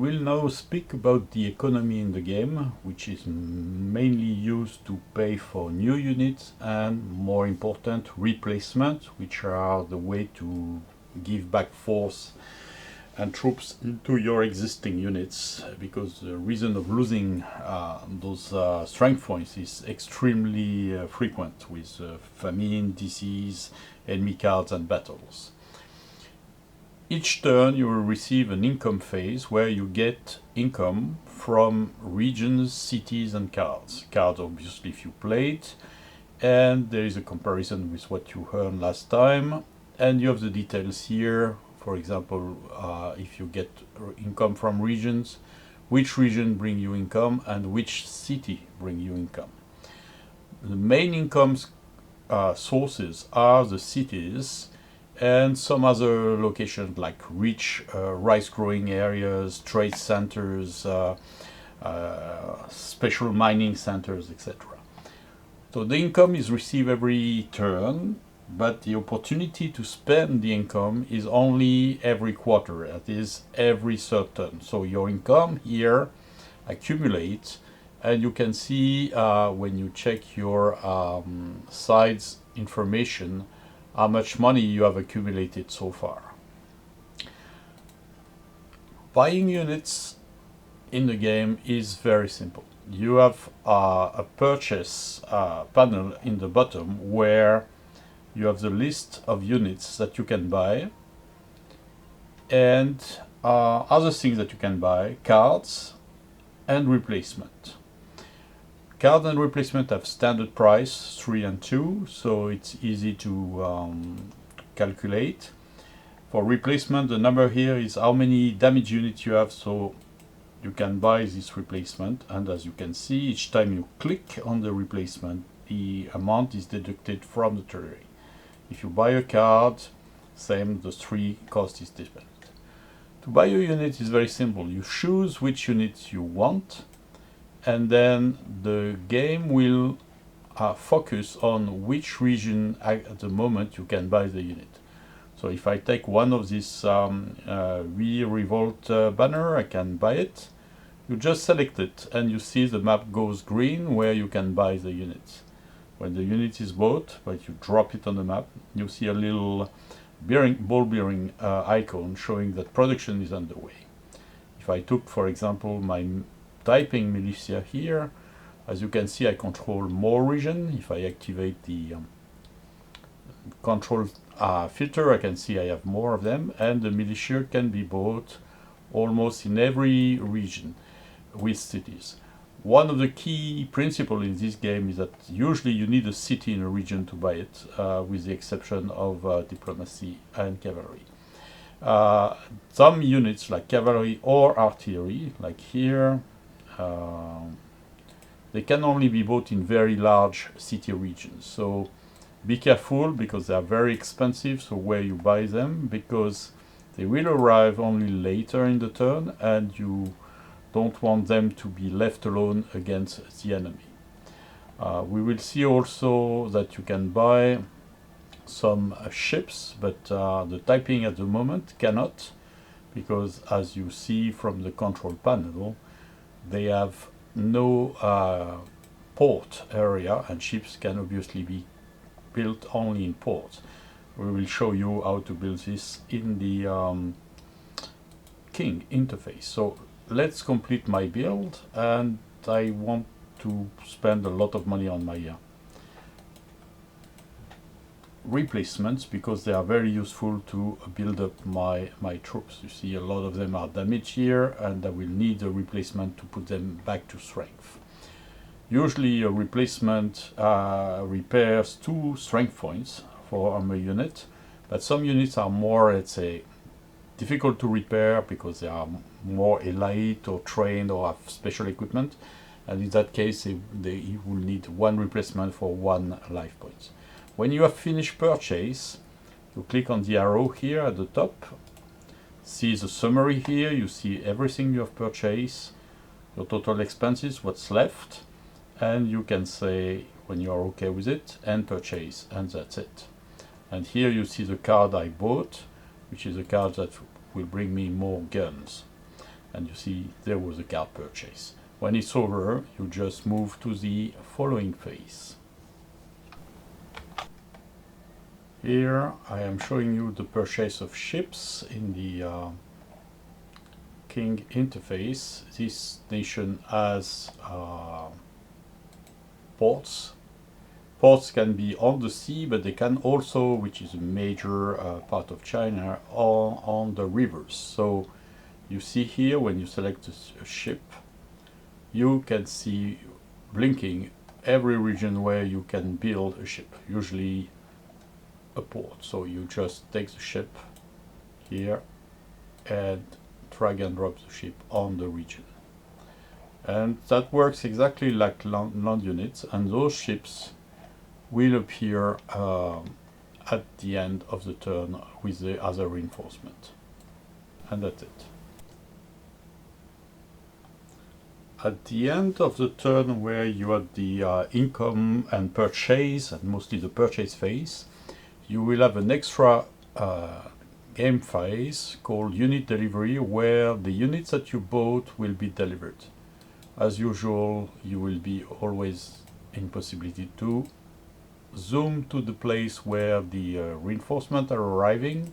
will now speak about the economy in the game, which is mainly used to pay for new units and, more important, replacement, which are the way to give back force and troops into your existing units, because the reason of losing those strength points is extremely frequent with famine, disease, enemy cards and battles. Each turn you will receive an income phase where you get income from regions, cities and cards. Cards obviously if you played, and there is a comparison with what you earned last time, and you have the details here. For example, if you get income from regions, which region bring you income and which city bring you income. The main income sources are the cities and some other locations like rich rice growing areas, trade centers, special mining centers, etc. So the income is received every turn, but the opportunity to spend the income is only every quarter, that is every third turn. So your income here accumulates, and you can see when you check your sides information how much money you have accumulated so far. Buying units in the game is very simple. You have a purchase panel in the bottom where you have the list of units that you can buy and other things that you can buy, cards and replacement. Card and replacement have standard price 3 and 2, so it's easy to calculate. For replacement, the number here is how many damage units you have, so you can buy this replacement, and as you can see, each time you click on the replacement, the amount is deducted from the treasury. If you buy a card, same, the 3 cost is different. To buy a unit is very simple. You choose which unit you want, and then the game will focus on which region at the moment you can buy the unit. So if I take one of these We Revolt banner, I can buy it. You just select it and you see the map goes green where you can buy the unit. When the unit is bought, but you drop it on the map, you see a little ball bearing icon showing that production is underway. If I took, for example, my Taiping militia here, as you can see, I control more region. If I activate the control filter, I can see I have more of them, and the militia can be bought almost in every region with cities. One of the key principles in this game is that usually you need a city in a region to buy it, with the exception of diplomacy and cavalry. Some units like cavalry or artillery, like here, they can only be bought in very large city regions. So be careful because they are very expensive, so where you buy them, because they will arrive only later in the turn and you don't want them to be left alone against the enemy. We will see also that you can buy some ships, but the Taiping at the moment cannot, because as you see from the control panel, they have no port area, and ships can obviously be built only in ports. We will show you how to build this in the King interface. So let's complete my build, and I want to spend a lot of money on my replacements because they are very useful to build up my troops. You see a lot of them are damaged here, and I will need a replacement to put them back to strength. Usually a replacement repairs 2 strength points for armor unit, but some units are more, let's say, difficult to repair because they are more elite or trained or have special equipment, and in that case they will need 1 replacement for 1 life point. When you have finished purchase, you click on the arrow here at the top, see the summary here, you see everything you have purchased, your total expenses, what's left, and you can say when you are okay with it, and purchase, and that's it. And here you see the card I bought, which is a card that will bring me more guns. And you see there was a card purchase. When it's over, you just move to the following phase. Here I am showing you the purchase of ships in the King interface. This nation has ports. Ports can be on the sea, but they can also, which is a major part of China, on the rivers. So you see here when you select a ship, you can see blinking every region where you can build a ship, usually a port. So you just take the ship here and drag and drop the ship on the region. And that works exactly like land units, and those ships will appear at the end of the turn with the other reinforcement. And that's it. At the end of the turn, where you had the income and purchase, and mostly the purchase phase, you will have an extra game phase called unit delivery, where the units that you bought will be delivered. As usual, you will be always in possibility to zoom to the place where the reinforcements are arriving,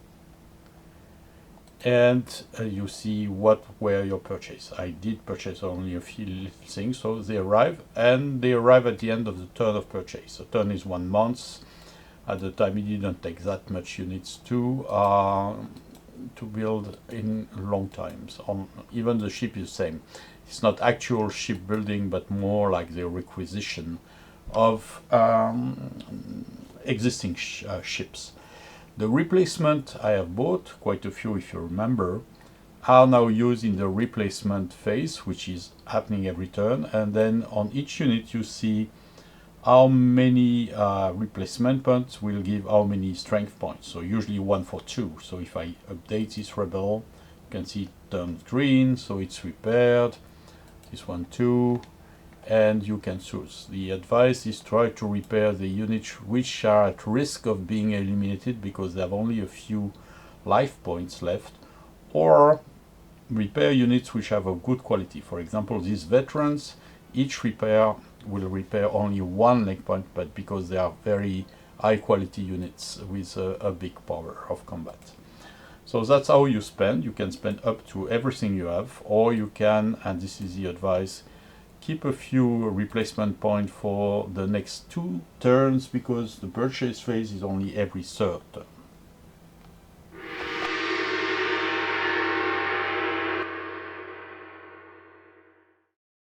and you see what were your purchase. I did purchase only a few little things, so they arrive, and they arrive at the end of the turn of purchase. The turn is 1 month. At the time, it didn't take that much units to build in long times. Even the ship is the same. It's not actual shipbuilding, but more like the requisition of existing ships. The replacement I have bought, quite a few if you remember, are now used in the replacement phase, which is happening every turn. And then on each unit you see how many replacement points will give how many strength points. So usually 1 for 2. So if I update this rebel, you can see it turns green, so it's repaired. This one too. And you can choose. The advice is try to repair the units which are at risk of being eliminated because they have only a few life points left, or repair units which have a good quality. For example, these veterans, each repair will repair only 1 leg point, but because they are very high quality units with a big power of combat. So that's how you spend. You can spend up to everything you have, or you can, and this is the advice, keep a few replacement points for the next 2 turns, because the purchase phase is only every 3rd turn.